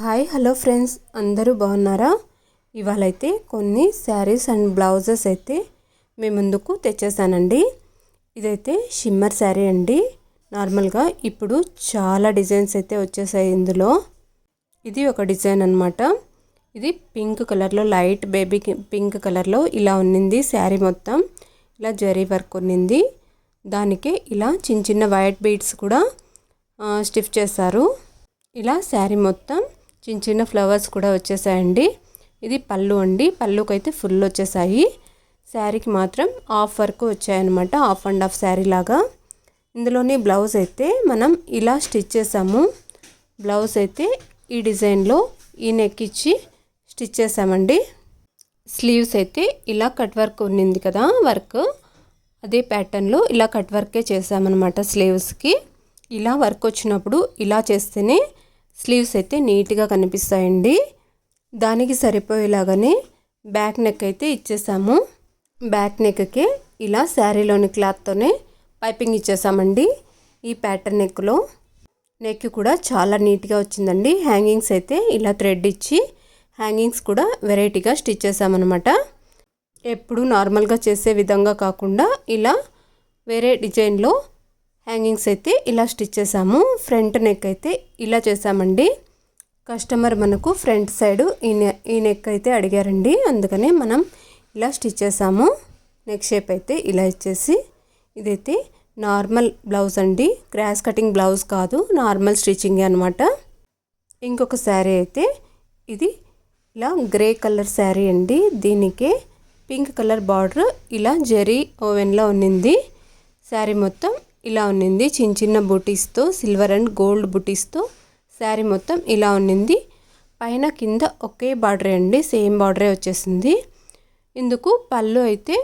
Hi hello friends, అందరూ బాగున్నారా? ఇవాళైతే కొన్ని శారీస్ అండ్ బ్లౌజెస్ అయితే మీ ముందుకు తెచ్చేసానండి. ఇదైతే షిమ్మర్ శారీ అండి. నార్మల్గా ఇప్పుడు చాలా డిజైన్స్ అయితే వచ్చేసాయి ఇందులో. ఇది ఒక డిజైన్ అన్నమాట. ఇది పింక్ కలర్లో, లైట్ బేబీ పింక్ కలర్లో ఇలా ఉన్నింది శారీ మొత్తం. ఇలా జరీ వర్క్ ఉన్నింది. దానికి ఇలా చిన్న చిన్న వైట్ బీడ్స్ కూడా స్టిఫ్ చేశారు. ఇలా శారీ మొత్తం చిన్న చిన్న ఫ్లవర్స్ కూడా వచ్చేసాయండి. ఇది పళ్ళు అండి. పళ్ళుకైతే ఫుల్ వచ్చేసాయి. శారీకి మాత్రం హాఫ్ వరకు వచ్చాయన్నమాట, హాఫ్ అండ్ హాఫ్ శారీ లాగా. ఇందులోని బ్లౌజ్ అయితే మనం ఇలా స్టిచ్ చేసాము. బ్లౌజ్ అయితే ఈ డిజైన్లో ఈ నెక్ ఇచ్చి స్టిచ్ చేసామండి. స్లీవ్స్ అయితే ఇలా కట్ వర్క్ ఉన్నింది కదా, వర్క్ అదే ప్యాటర్న్లో ఇలా కట్ వర్కే చేసామన్నమాట. స్లీవ్స్కి ఇలా వర్క్ వచ్చినప్పుడు ఇలా చేస్తేనే స్లీవ్స్ అయితే నీట్గా కనిపిస్తాయండి. దానికి సరిపోయేలాగానే బ్యాక్ నెక్ అయితే ఇచ్చేసాము. బ్యాక్ నెక్కి ఇలా శారీలోని క్లాత్తోనే పైపింగ్ ఇచ్చేసామండి. ఈ ప్యాటర్న్ నెక్ కూడా చాలా నీట్గా వచ్చిందండి. హ్యాంగింగ్స్ అయితే ఇలా థ్రెడ్ ఇచ్చి హ్యాంగింగ్స్ కూడా వెరైటీగా స్టిచ్ చేసామన్నమాట. ఎప్పుడు నార్మల్గా చేసే విధంగా కాకుండా ఇలా వేరే డిజైన్లో హ్యాంగింగ్స్ అయితే ఇలా స్టిచ్ చేసాము. ఫ్రంట్ నెక్ అయితే ఇలా చేసామండి. కస్టమర్ మనకు ఫ్రంట్ సైడ్ ఈ నెక్ అయితే అడిగారండి, అందుకనే మనం ఇలా స్టిచ్ చేసాము. నెక్ షేప్ అయితే ఇలా ఇచ్చేసి, ఇదైతే నార్మల్ బ్లౌజ్ అండి, క్రాస్ కటింగ్ బ్లౌజ్ కాదు, నార్మల్ స్టిచ్చింగ్ అనమాట. ఇంకొక శారీ అయితే ఇది ఇలా గ్రే కలర్ శారీ అండి. దీనికే పింక్ కలర్ బార్డర్ ఇలా జరీ ఓవెన్లో ఉన్నింది. శారీ మొత్తం ఇలా ఉన్నింది. చిన్న చిన్న బూటీస్తో, సిల్వర్ అండ్ గోల్డ్ బూటీస్తో శారీ మొత్తం ఇలా ఉన్నింది. పైన కింద ఒకే బార్డరే అండి, సేమ్ బార్డరే వచ్చేసింది. ఇందుకు పళ్ళు అయితే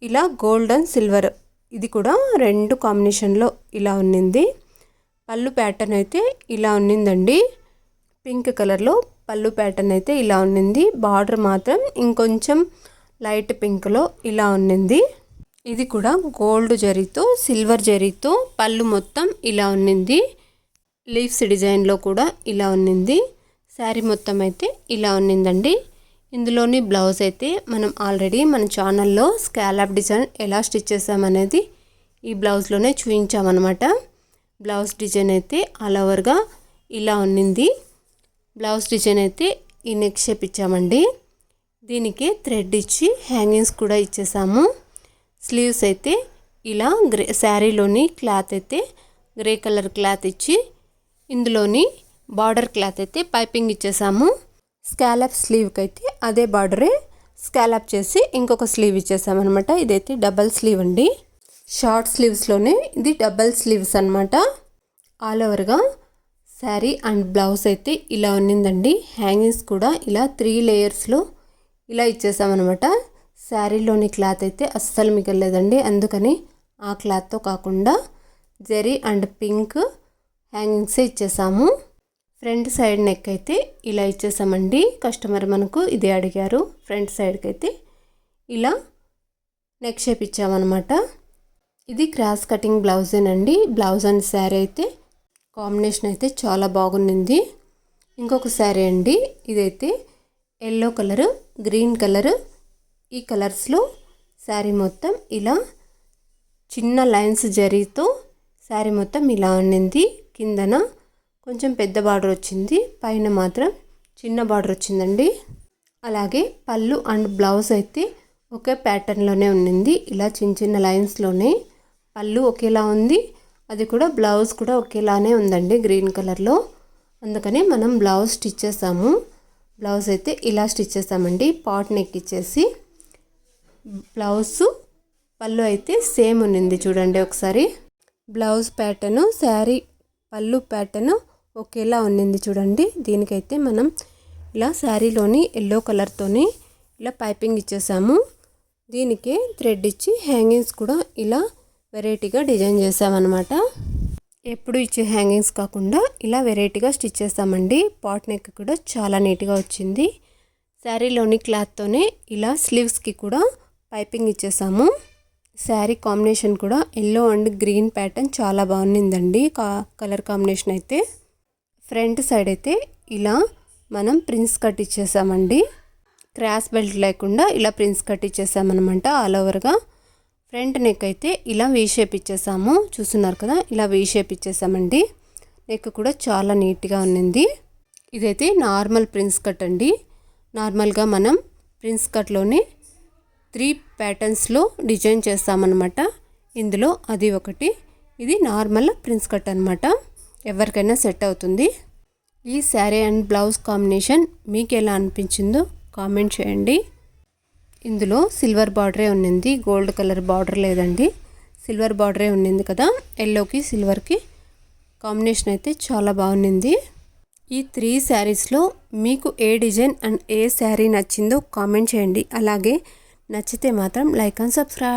ఇలా గోల్డ్ అండ్ సిల్వర్, ఇది కూడా రెండు కాంబినేషన్లో ఇలా ఉన్నింది. పళ్ళు ప్యాటర్న్ అయితే ఇలా ఉన్నిందండి. పింక్ కలర్లో పళ్ళు ప్యాటర్న్ అయితే ఇలా ఉన్నింది. బార్డర్ మాత్రం ఇంకొంచెం లైట్ పింక్లో ఇలా ఉన్నింది. ఇది కూడా గోల్డ్ జరీతో, సిల్వర్ జరీతో పళ్ళు మొత్తం ఇలా ఉన్నింది. లీవ్స్ డిజైన్లో కూడా ఇలా ఉన్నింది. శారీ మొత్తం అయితే ఇలా ఉన్నిందండి. ఇందులోని బ్లౌజ్ అయితే మనం ఆల్రెడీ మన ఛానల్లో స్కాలప్ డిజైన్ ఎలా స్టిచ్ చేసామనేది ఈ బ్లౌజ్లోనే చూపించామన్నమాట. బ్లౌజ్ డిజైన్ అయితే ఆల్ ఓవర్గా ఇలా ఉన్నింది. బ్లౌజ్ డిజైన్ అయితే ఈ నెక్ షేప్ ఇచ్చామండి. దీనికి థ్రెడ్ ఇచ్చి హ్యాంగింగ్స్ కూడా ఇచ్చేసాము. స్లీవ్స్ అయితే ఇలా శారీలోని క్లాత్ అయితే గ్రే కలర్ క్లాత్ ఇచ్చి, ఇందులోని బార్డర్ క్లాత్ అయితే పైపింగ్ ఇచ్చేసాము. స్కాలప్ స్లీవ్కి అయితే అదే బార్డరే స్కాలప్ చేసి ఇంకొక స్లీవ్ ఇచ్చేసామన్నమాట. ఇదైతే డబల్ స్లీవ్ అండి. షార్ట్ స్లీవ్స్లోనే ఇది డబల్ స్లీవ్స్ అనమాట. ఆల్ ఓవర్గా శారీ అండ్ బ్లౌజ్ అయితే ఇలా ఉన్నిందండి. హ్యాంగింగ్స్ కూడా ఇలా 3 లేయర్స్లో ఇలా ఇచ్చేసామన్నమాట. శారీలోని క్లాత్ అయితే అస్సలు మిగలలేదండి, అందుకని ఆ క్లాత్తో కాకుండా జరీ అండ్ పింక్ హ్యాంగింగ్సే ఇచ్చేసాము. ఫ్రంట్ సైడ్ నెక్ అయితే ఇలా ఇచ్చేసామండి. కస్టమర్ మనకు ఇదే అడిగారు. ఫ్రంట్ సైడ్కి అయితే ఇలా నెక్ షేప్ ఇచ్చామన్నమాట. ఇది క్రాస్ కటింగ్ బ్లౌజేనండి. బ్లౌజ్ అండ్ శారీ అయితే కాంబినేషన్ అయితే చాలా బాగుంది. ఇంకొక శారీ అండి. ఇదైతే ఎల్లో కలరు, గ్రీన్ కలరు, ఈ కలర్స్లో శారీ మొత్తం ఇలా చిన్న లైన్స్ జరీతో శారీ మొత్తం ఇలా ఉన్నింది. కిందన కొంచెం పెద్ద బార్డర్ వచ్చింది, పైన మాత్రం చిన్న బార్డర్ వచ్చిందండి. అలాగే పళ్ళు అండ్ బ్లౌజ్ అయితే ఒకే ప్యాటర్న్లోనే ఉన్నింది. ఇలా చిన్న చిన్న లైన్స్లోనే పళ్ళు ఒకేలా ఉంది, అది కూడా బ్లౌజ్ కూడా ఒకేలానే ఉందండి గ్రీన్ కలర్లో. అందుకని మనం బ్లౌజ్ స్టిచ్ చేసాము. బ్లౌజ్ అయితే ఇలా స్టిచ్ చేసామండి. పాట్ నెక్ ఇచ్చేసి బ్లౌజ్ పళ్ళు అయితే సేమ్ ఉన్నింది. చూడండి ఒకసారి, బ్లౌజ్ ప్యాటర్ను శారీ పళ్ళు ప్యాటర్ను ఒకేలా ఉన్నింది చూడండి. దీనికైతే మనం ఇలా శారీలోని ఎల్లో కలర్తోని ఇలా పైపింగ్ ఇచ్చేసాము. దీనికి థ్రెడ్ ఇచ్చి హ్యాంగింగ్స్ కూడా ఇలా వెరైటీగా డిజైన్ చేసామన్నమాట. ఎప్పుడు ఇచ్చే హ్యాంగింగ్స్ కాకుండా ఇలా వెరైటీగా స్టిచ్ చేస్తామండి. పాట్ నెక్ కూడా చాలా నీట్గా వచ్చింది. శారీలోని క్లాత్తోనే ఇలా స్లీవ్స్కి కూడా పైపింగ్ ఇచ్చేసాము. శారీ కాంబినేషన్ కూడా ఎల్లో అండ్ గ్రీన్ ప్యాటర్న్ చాలా బాగుందండి. కలర్ కాంబినేషన్ అయితే ఫ్రంట్ సైడ్ అయితే ఇలా మనం ప్రిన్స్ కట్ ఇచ్చేసామండి. క్రాస్ బెల్ట్ లేకుండా ఇలా ప్రిన్స్ కట్ ఇచ్చేసామన్నమాట ఆల్ ఓవర్గా. ఫ్రంట్ నెక్ అయితే ఇలా వీ షేప్ ఇచ్చేసాము. చూస్తున్నారు కదా, ఇలా వీ షేప్ ఇచ్చేసామండి. నెక్ కూడా చాలా నీట్గా ఉన్నింది. ఇదైతే నార్మల్ ప్రిన్స్ కట్ అండి. నార్మల్గా మనం ప్రిన్స్ కట్లోనే 3 ప్యాటర్న్స్లో డిజైన్ చేస్తామన్నమాట. ఇందులో అది ఒకటి. ఇది నార్మల్ ప్రిన్స్ కట్ అనమాట. ఎవరికైనా సెట్ అవుతుంది. ఈ శారీ అండ్ బ్లౌజ్ కాంబినేషన్ మీకు ఎలా అనిపించిందో కామెంట్ చేయండి. ఇందులో సిల్వర్ బార్డరే ఉన్నింది, గోల్డ్ కలర్ బార్డర్ లేదండి. సిల్వర్ బార్డరే ఉన్నింది కదా, ఎల్లోకి సిల్వర్కి కాంబినేషన్ అయితే చాలా బాగుంది. ఈ 3 శారీస్లో మీకు ఏ డిజైన్ అండ్ ఏ శారీ నచ్చిందో కామెంట్ చేయండి. అలాగే నచ్చితే మాత్రం లైక్ అండ్ సబ్స్క్రైబ్.